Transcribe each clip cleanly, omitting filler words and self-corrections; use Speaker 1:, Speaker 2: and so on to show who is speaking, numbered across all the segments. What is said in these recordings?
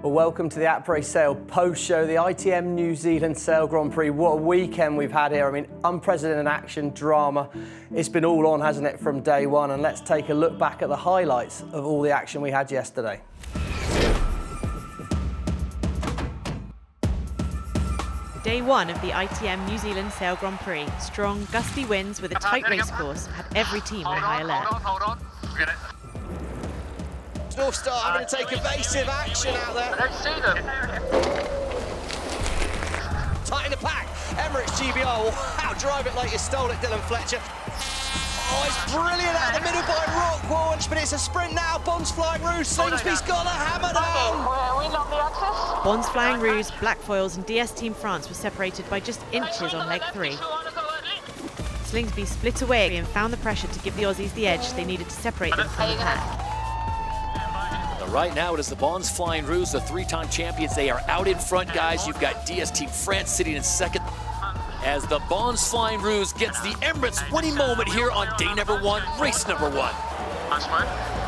Speaker 1: Well, welcome to the Après Sail post-show, the ITM New Zealand Sail Grand Prix. What a weekend we've had here. I mean, unprecedented action, drama. It's been all on, hasn't it, from day one? And let's take a look back at the highlights of all the action we had yesterday.
Speaker 2: Day one of the ITM New Zealand Sail Grand Prix. Strong, gusty winds with a tight race course had every team on high alert.
Speaker 3: Hold on. Get it.
Speaker 1: North Star having to take evasive action out there.
Speaker 3: I don't see them.
Speaker 1: Tight in the pack. Emirates GBR. Wow, drive it like you stole it, Dylan Fletcher. Oh, it's brilliant out the middle by Rock Launch, but it's a sprint now. Bond's Flying Rouge. Slingsby's got a hammer down.
Speaker 3: We lock the access.
Speaker 2: Bond's Flying Rouge, Black Foils and DS Team France were separated by just inches on leg 3. Slingsby split away and found the pressure to give the Aussies the edge they needed to separate them from the pack.
Speaker 4: Right now it is the Bond's Flying Rouge, the three-time champions. They are out in front, guys. You've got DS Team France sitting in second as the Bond's Flying Rouge gets the Emirates winning moment here on day number 1, race number 1.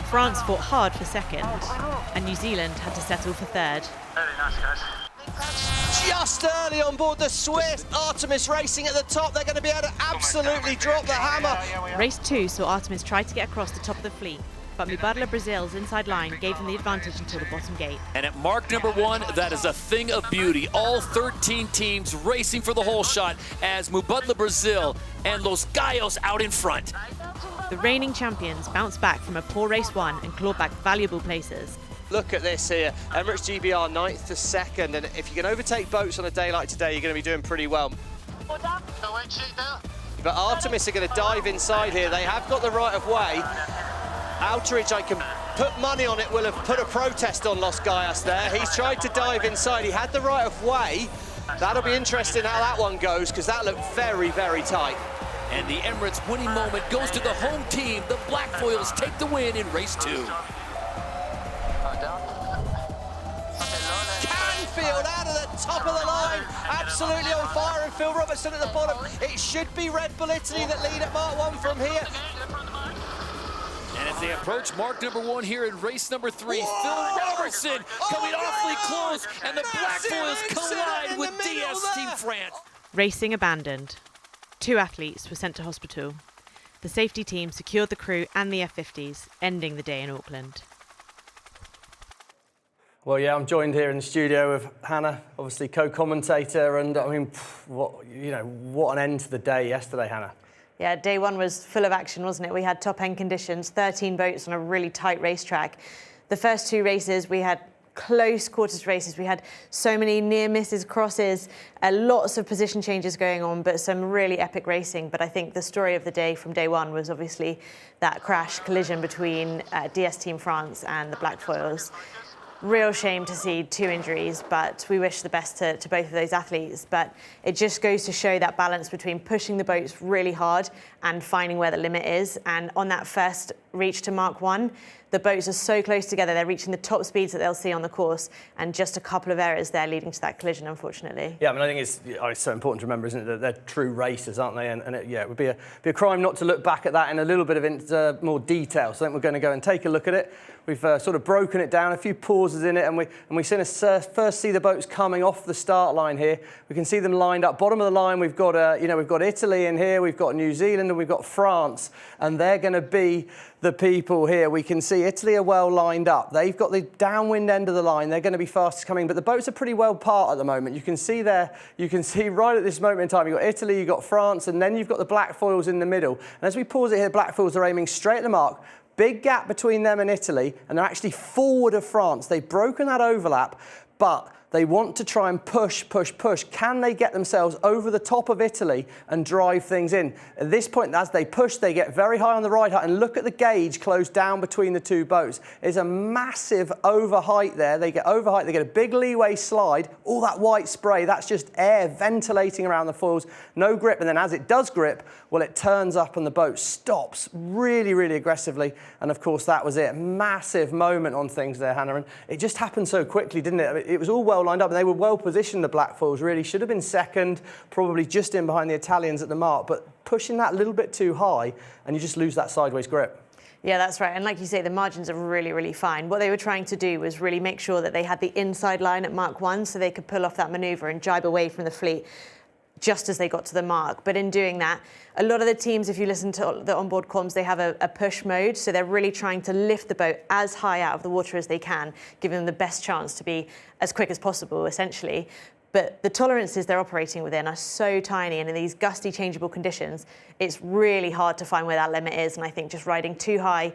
Speaker 2: France fought hard for second, and New Zealand had to settle for third.
Speaker 3: Very nice, guys.
Speaker 1: Just early on board the Swift. Artemis racing at the top. They're going to be able to absolutely drop the hammer.
Speaker 2: Race 2 saw Artemis try to get across the top of the fleet, but Mubadala Brazil's inside line gave them the advantage until the bottom gate.
Speaker 4: And at mark number 1, that is a thing of beauty. All 13 teams racing for the whole shot as Mubadala Brazil and Los Gallos out in front.
Speaker 2: The reigning champions bounced back from a poor race 1 and clawed back valuable places.
Speaker 1: Look at this here. Emirates GBR 9th to 2nd, and if you can overtake boats on a day like today, you're going to be doing pretty well. But Artemis are going to dive inside here. They have got the right of way. Outeridge, I can put money on it, will have put a protest on Los Gallos there. He's tried to dive inside. He had the right of way. That'll be interesting how that one goes, because that looked very, very tight.
Speaker 4: And the Emirates winning moment goes to the home team. The Black Foils take the win in race 2.
Speaker 1: Canfield out of the top of the line, absolutely on fire, and Phil Robertson at the bottom. It should be Red Bull Italy that lead at Mark 1 from here.
Speaker 4: And as they approach mark number 1 here in race number 3, Phil Robertson coming awfully close, and the Black Foils collide with DS Team France.
Speaker 2: Racing abandoned. 2 athletes were sent to hospital. The safety team secured the crew and the F-50s, ending the day in Auckland.
Speaker 1: Well, yeah, I'm joined here in the studio with Hannah, obviously co-commentator, and I mean, what an end to the day yesterday, Hannah.
Speaker 5: Yeah, day 1 was full of action, wasn't it? We had top-end conditions, 13 boats on a really tight racetrack. The first 2 races, we had close quarters races. We had so many near misses, crosses, lots of position changes going on, but some really epic racing. But I think the story of the day from day 1 was obviously that crash collision between DS Team France and the Black Foils. Real shame to see 2 injuries, but we wish the best to both of those athletes. But it just goes to show that balance between pushing the boats really hard and finding where the limit is. And on that first reach to Mark 1, the boats are so close together, they're reaching the top speeds that they'll see on the course, and just a couple of errors there leading to that collision, unfortunately.
Speaker 1: Yeah, I mean, I think it's so important to remember, isn't it, that they're true racers, aren't they? And it would be a crime not to look back at that in a little bit of more detail. So I think we're going to go and take a look at it. We've sort of broken it down, a few pauses in it, and we first see the boats coming off the start line here. We can see them lined up. Bottom of the line, we've got we've got Italy in here, we've got New Zealand, and we've got France, and they're going to be the people here. We can see Italy are well lined up. They've got the downwind end of the line. They're going to be fastest coming, but the boats are pretty well apart at the moment. You can see right at this moment in time, you've got Italy, you've got France, and then you've got the Black Foils in the middle. And as we pause it here, Black Foils are aiming straight at the mark. Big gap between them and Italy, and they're actually forward of France. They've broken that overlap, but they want to try and push. Can they get themselves over the top of Italy and drive things in? At this point, as they push, they get very high on the right height, and look at the gauge closed down between the 2 boats. There's a massive overheight there. They get overheight, they get a big leeway slide. All that white spray, that's just air ventilating around the foils. No grip, and then as it does grip, well, it turns up and the boat stops really, really aggressively. And of course, that was it. Massive moment on things there, Hannah. And it just happened so quickly, didn't it? I mean, it was all well lined up, and they were well positioned, the Black Foils really. Should have been second, probably just in behind the Italians at the mark, but pushing that a little bit too high, and you just lose that sideways grip.
Speaker 5: Yeah, that's right. And like you say, the margins are really, really fine. What they were trying to do was really make sure that they had the inside line at Mark 1 so they could pull off that manoeuvre and jibe away from the fleet just as they got to the mark. But in doing that, a lot of the teams, if you listen to the onboard comms, they have a push mode. So they're really trying to lift the boat as high out of the water as they can, giving them the best chance to be as quick as possible, essentially. But the tolerances they're operating within are so tiny, and in these gusty, changeable conditions, it's really hard to find where that limit is. And I think just riding too high,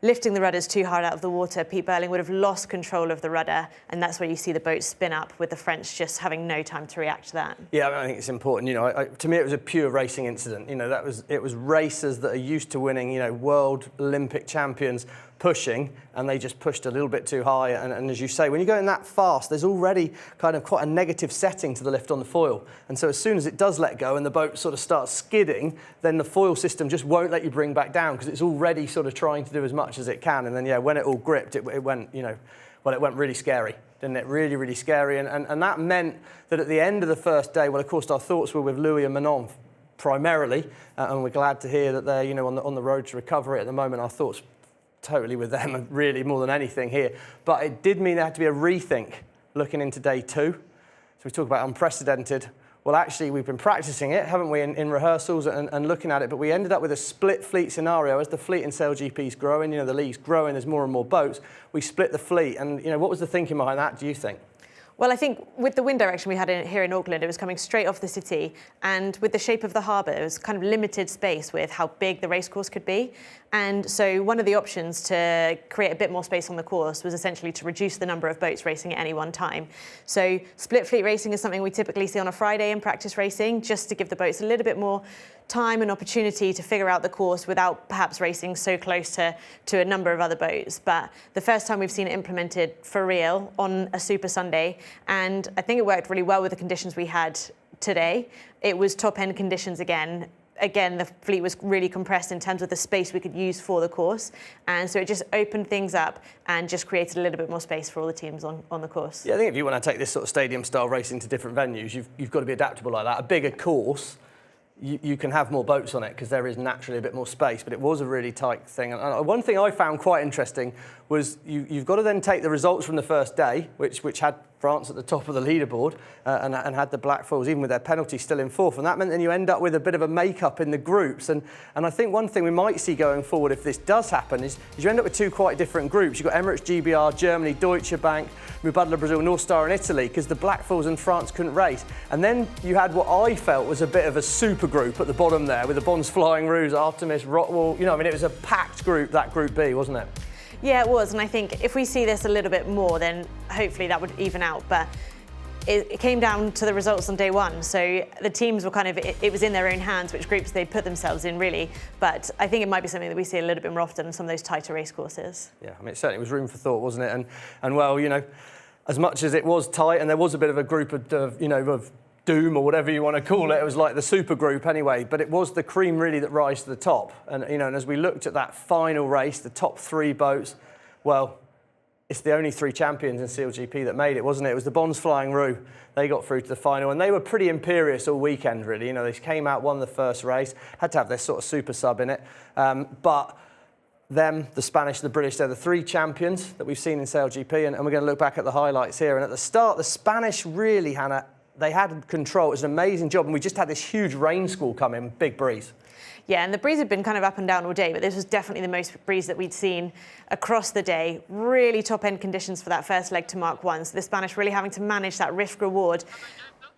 Speaker 5: lifting the rudders too hard out of the water, Pete Burling would have lost control of the rudder, and that's where you see the boat spin up, with the French just having no time to react to that.
Speaker 1: Yeah, I think it's important. You know, to me, it was a pure racing incident. You know, it was racers that are used to winning, you know, world Olympic champions pushing, and they just pushed a little bit too high. And as you say, when you're going that fast, there's already kind of quite a negative setting to the lift on the foil. And so as soon as it does let go and the boat sort of starts skidding, then the foil system just won't let you bring back down, because it's already sort of trying to do as much as it can. And then, yeah, when it all gripped, it went, you know, well, it went really scary, didn't it? Really, really scary. And that meant that at the end of the first day, well, of course, our thoughts were with Louis and Manon primarily, and we're glad to hear that they're, you know, on the road to recovery at the moment. Our thoughts totally with them, and really more than anything here. But it did mean there had to be a rethink looking into day 2. So we talk about unprecedented. Well, actually, we've been practicing it, haven't we, in rehearsals and looking at it, but we ended up with a split fleet scenario. As the fleet in SailGP is growing, you know, the league's growing, there's more and more boats, we split the fleet. And, you know, what was the thinking behind that, do you think?
Speaker 5: Well, I think with the wind direction we had here in Auckland, it was coming straight off the city, and with the shape of the harbour, there was kind of limited space with how big the racecourse could be. And so one of the options to create a bit more space on the course was essentially to reduce the number of boats racing at any one time. So split fleet racing is something we typically see on a Friday in practice racing, just to give the boats a little bit more time and opportunity to figure out the course without perhaps racing so close to a number of other boats. But the first time we've seen it implemented for real on a Super Sunday, and I think it worked really well with the conditions we had today. It was top-end conditions again. Again, the fleet was really compressed in terms of the space we could use for the course. And so it just opened things up and just created a little bit more space for all the teams on the course.
Speaker 1: Yeah, I think if you want to take this sort of stadium-style racing to different venues, you've got to be adaptable like that. A bigger course, you can have more boats on it because there is naturally a bit more space, but it was a really tight thing. And one thing I found quite interesting was you've got to then take the results from the first day, which had France at the top of the leaderboard and had the black foils, even with their penalty, still in fourth. And that meant then you end up with a bit of a make-up in the groups. And I think one thing we might see going forward, if this does happen, is you end up with two quite different groups. You've got Emirates GBR, Germany, Deutsche Bank, Mubadala Brazil, North Star in Italy, because the black foils and France couldn't race. And then you had what I felt was a bit of a super group at the bottom there, with the Bons Flying Roos, Artemis, Rockwell. You know, I mean, it was a packed group, that Group B, wasn't it?
Speaker 5: Yeah, it was, and I think if we see this a little bit more, then hopefully that would even out. But it came down to the results on day 1. So the teams were kind of, it was in their own hands which groups they put themselves in, really. But I think it might be something that we see a little bit more often in some of those tighter race courses. Yeah,
Speaker 1: I mean, it certainly was room for thought, wasn't it? And well, you know, as much as it was tight, and there was a bit of a group of you know, of doom or whatever you want to call it. It was like the super group anyway, but it was the cream really that rise to the top. And you know, and as we looked at that final race, the top 3 boats, well, it's the only 3 champions in SailGP that made it, wasn't it? It was the Bons Flying Roo. They got through to the final, and they were pretty imperious all weekend, really. You know, they came out, won the first race, had to have their sort of super sub in it. But them, the Spanish, the British, they're the 3 champions that we've seen in SailGP, and we're going to look back at the highlights here. And at the start, the Spanish really, Hannah, they had control. It was an amazing job, and we just had this huge rain squall come in, big breeze.
Speaker 5: Yeah, and the breeze had been kind of up and down all day, but this was definitely the most breeze that we'd seen across the day. Really top-end conditions for that first leg to Mark 1. So the Spanish really having to manage that risk-reward.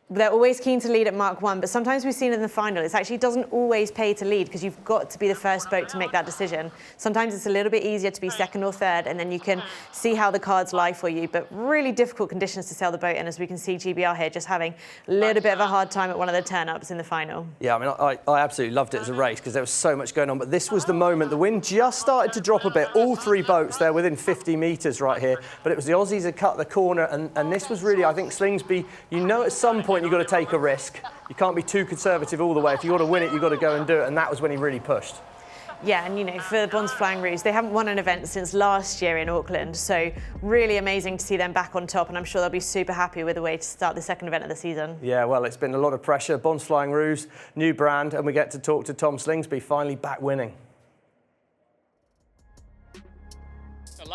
Speaker 5: They're always keen to lead at Mark 1, but sometimes we've seen in the final, it actually doesn't always pay to lead because you've got to be the first boat to make that decision. Sometimes it's a little bit easier to be second or third, and then you can see how the cards lie for you. But really difficult conditions to sail the boat in, as we can see GBR here just having a little bit of a hard time at one of the turn-ups in the final. Yeah,
Speaker 1: I mean, I absolutely loved it as a race because there was so much going on, but this was the moment. The wind just started to drop a bit. All 3 boats, they're within 50 metres right here, but it was the Aussies that cut the corner, and this was really, I think, Slingsby, you know, at some point you've got to take a risk. You can't be too conservative all the way. If you want to win it, you've got to go and do it, and that was when he really pushed.
Speaker 5: Yeah, and you know, for the Bons Flying Roos, they haven't won an event since last year in Auckland, so really amazing to see them back on top, and I'm sure they'll be super happy with the way to start the second event of the season. Yeah,
Speaker 1: well, it's been a lot of pressure. Bons Flying Roos, new brand, and we get to talk to Tom Slingsby, finally back winning.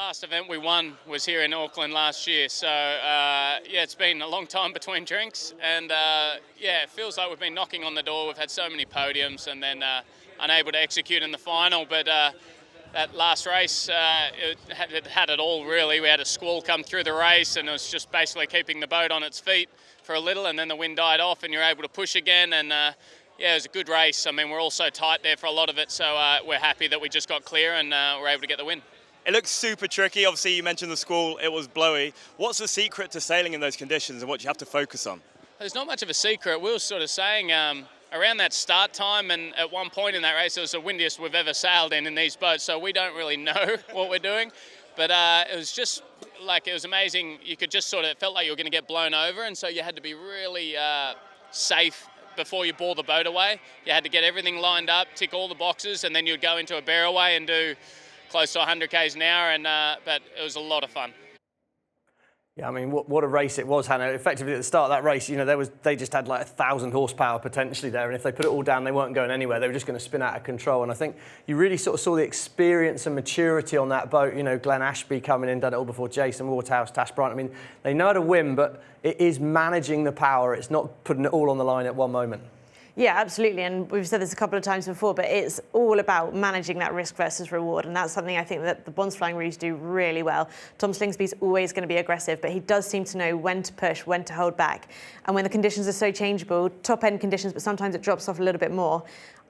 Speaker 6: last event we won was here in Auckland last year, so yeah, it's been a long time between drinks, and yeah, it feels like we've been knocking on the door. We've had so many podiums and then unable to execute in the final, but that last race, it had it all really. We had a squall come through the race, and it was just basically keeping the boat on its feet for a little, and then the wind died off and you're able to push again, and yeah, it was a good race. I mean, we're all so tight there for a lot of it, so we're happy that we just got clear and we're able to get the win.
Speaker 7: It looks super tricky. Obviously, you mentioned the squall. It was blowy. What's the secret to sailing in those conditions and what you have to focus on?
Speaker 6: There's not much of a secret. We were sort of saying around that start time, and at one point in that race, it was the windiest we've ever sailed in these boats, so we don't really know what we're doing. But it was just like, it was amazing. You could just sort of, it felt like you were going to get blown over, and so you had to be really safe before you bore the boat away. You had to get everything lined up, tick all the boxes, and then you'd go into a bear away and do close to 100 k's an hour, and but it was a lot of fun.
Speaker 1: Yeah, I mean, what a race it was, Hannah. Effectively, at the start of that race, you know, they just had like 1,000 horsepower potentially there, and if they put it all down, they weren't going anywhere. They were just going to spin out of control. And I think you really sort of saw the experience and maturity on that boat. You know, Glenn Ashby coming in, done it all before, Jason Waterhouse, Tash Bryant. I mean, they know how to win, but it is managing the power. It's not putting it all on the line at one moment.
Speaker 5: Yeah, absolutely, and we've said this a couple of times before, but it's all about managing that risk versus reward, and that's something I think that the Bonds Flying Rouge do really well. Tom Slingsby's always going to be aggressive, but he does seem to know when to push, when to hold back, and when the conditions are so changeable, top-end conditions, but sometimes it drops off a little bit more,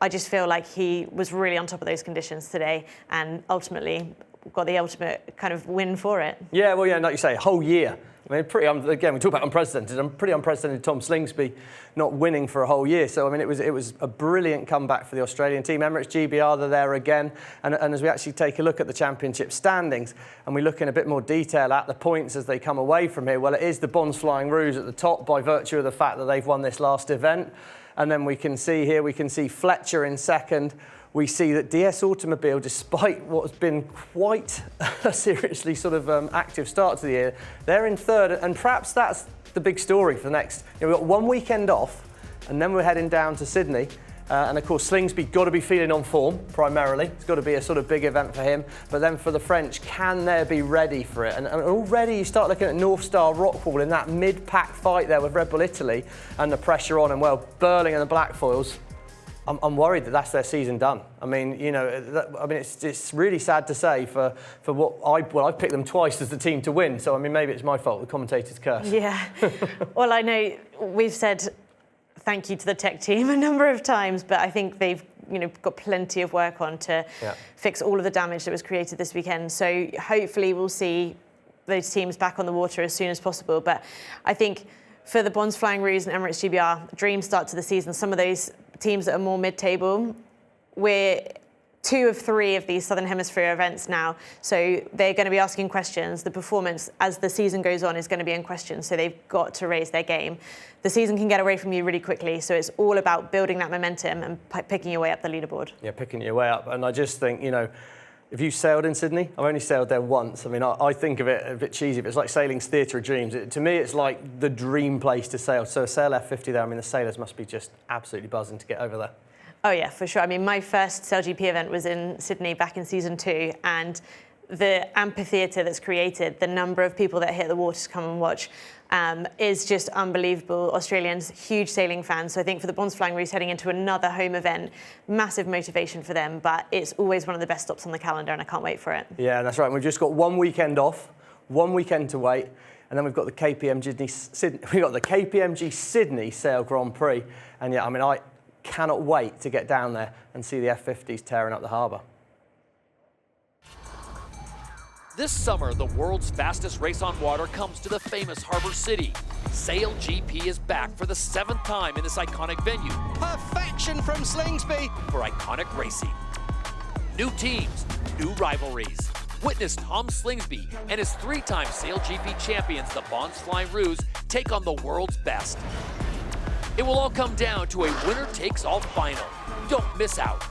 Speaker 5: I just feel like he was really on top of those conditions today, and ultimately got the ultimate kind of win for it.
Speaker 1: Yeah, well, yeah, like you say, a whole year. I mean, again, we talk about unprecedented. I'm pretty unprecedented. Tom Slingsby not winning for a whole year. So, I mean, it was a brilliant comeback for the Australian team. Emirates GBR, they're there again. And as we actually take a look at the championship standings and we look in a bit more detail at the points as they come away from here, well, it is the Bonds Flying Rouge at the top by virtue of the fact that they've won this last event. And then we can see here, we can see Fletcher in second. We see that DS Automobile, despite what's been quite a seriously sort of active start to the year, they're in third, and perhaps that's the big story for the next. You know, we've got one weekend off, and then we're heading down to Sydney. And of course, Slingsby got to be feeling on form, primarily. It's got to be a sort of big event for him. But then for the French, can they be ready for it? And already you start looking at North Star Rockwall in that mid-pack fight there with Red Bull Italy and the pressure on, and well, Burling and the Blackfoils. I'm worried that that's their season done. I mean, you know, it's really sad to say for what I've picked them twice as the team to win. So I mean, maybe it's my fault, the commentator's curse.
Speaker 5: Yeah. Well, I know we've said thank you to the tech team a number of times, but I think they've got plenty of work on to fix all of the damage that was created this weekend. So hopefully we'll see those teams back on the water as soon as possible. But I think for the Bonds Flying Rouge and Emirates GBR, dream start to the season. Some of those teams that are more mid-table, we're 2 of 3 of these Southern Hemisphere events now, so they're going to be asking questions. The performance as the season goes on is going to be in question, so they've got to raise their game. The season can get away from you really quickly, so it's all about building that momentum and picking your way up the leaderboard. Yeah,
Speaker 1: picking your way up, and I just think, if you sailed in Sydney, I've only sailed there once. I mean, I think of it a bit cheesy, but it's like sailing's theatre of dreams. To me, it's like the dream place to sail. So a Sail F50 there, I mean, the sailors must be just absolutely buzzing to get over there.
Speaker 5: Oh yeah, for sure. I mean, my first SailGP event was in Sydney back in season 2, and the amphitheatre that's created, the number of people that hit the water to come and watch, is just unbelievable. Australians, huge sailing fans. So I think for the Bonds Flying Rouge heading into another home event, massive motivation for them, but it's always one of the best stops on the calendar, and I can't wait for it. Yeah, that's right. We've just got one weekend off, one weekend to wait, and then we've got the KPMG Sydney Sail Grand Prix. And yeah, I mean, I cannot wait to get down there and see the F50s tearing up the harbour.
Speaker 4: This summer, the world's fastest race on water comes to the famous Harbour City. SailGP is back for the 7th time in this iconic venue. Perfection from Slingsby for iconic racing. New teams, new rivalries. Witness Tom Slingsby and his 3-time SailGP champions, the Bonds Flying Rouge, take on the world's best. It will all come down to a winner-takes-all final. Don't miss out.